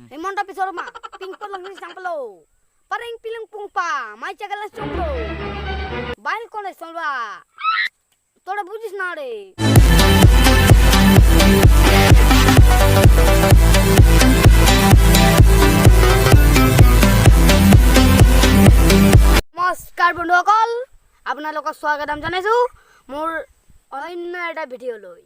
Himonda pisorma, pingpong lang samplo. Parang pilang pungpa, mai cagalan samplo. Bail kole solva. Toda bujis na re. নমস্কাৰ বন্ধুসকল, আপোনালোকক স্বাগতম জনাইছো মোৰ অন্য এটা ভিডিঅ'লৈ।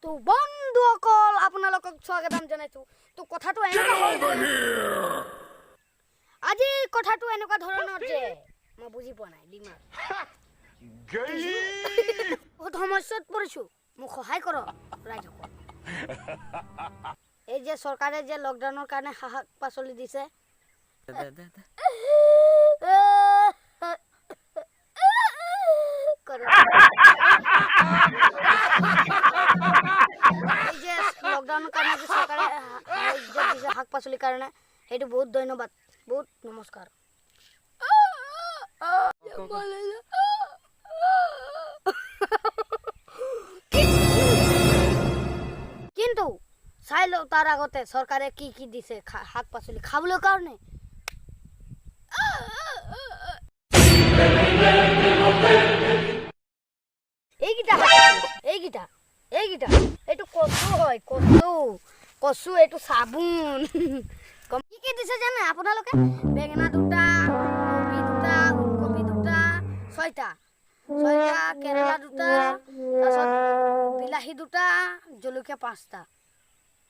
তো বন্ধুসকল আপোনালোকক স্বাগতম জনাইছো। তো কথাটো এনেকুৱা হ'ল আজি কথাটো এনেকুৱা ধৰণৰ যে মই বুজি পোৱা নাই দিমাগ বহুত সমস্যাত পৰিছো, মোক সহায় কৰক ৰাইজসকল। এই যে চৰকাৰে যে লকডাউনৰ কাৰণে শাক পাচলি দিছে, এই যে লকডাউনৰ কাৰণে যে চৰকাৰে দিছে শাক পাচলিৰ কাৰণে, সেইটো বহুত ধন্যবাদ, বহুত নমস্কাৰ। কিন্তু চাই লও তাৰ আগতে চৰকাৰে কি কি দিছে শাক পাচলি খাবলৈ কাৰণে। এইকেইটা এইটো কচু হয়, কচু এইটো চাবোন। কি কি দিছে জানে আপোনালোকে? বেঙেনা দুটা, কবি দুটা, ওলকবি দুটা, ছয়টা, কেৰেলা দুটা, তাৰপিছত বিলাহী দুটা, জলকীয়া 5টা,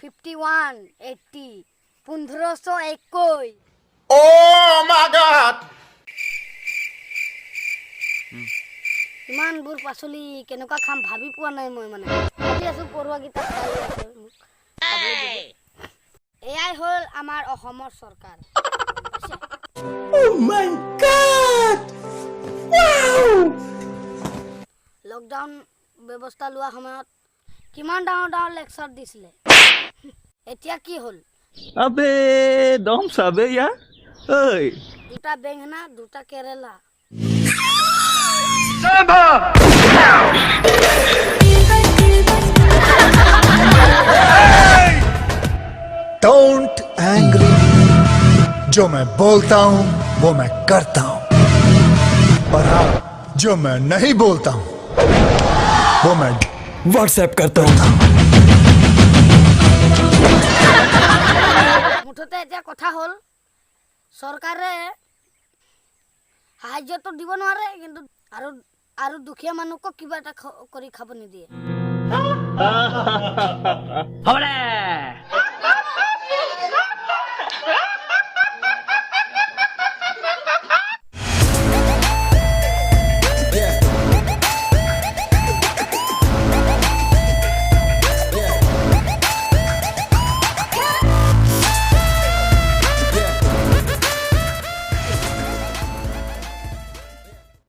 51, 80, 1521। Oh my God! ইমানবোৰ পাচলি কেনেকুৱা খাম ভাবি পোৱা নাই মই, মানে ভাবি আছো পৰুৱাকেইটা খাই আছে মোক খাবলৈ দিব। এয়াই হ'ল আমাৰ অসমৰ চৰকাৰ। Oh my God! Wow! Lockdown ব্যৱস্থা লোৱা সময়ত কিমান ডাঙৰ লেকচাৰ দিছিলে, এতিয়া কি হ'ল? আবে দম চাবে ইয়াৰ ঐ, দুটা বেঙেনা, দুটা কেৰেলা। Don't angry me. जो मैं बोलता हूँ वो मैं करता हूँ, और हाँ, जो मैं नहीं बोलता हूँ वो मैं व्हाट्सएप करता हूँ। মুঠতে এতিয়া কথা হ'ল চৰকাৰে সাহায্যটো দিব নোৱাৰে, কিন্তু আৰু দুখীয়া মানুহক কিবা এটা কৰি খাব নিদিয়ে।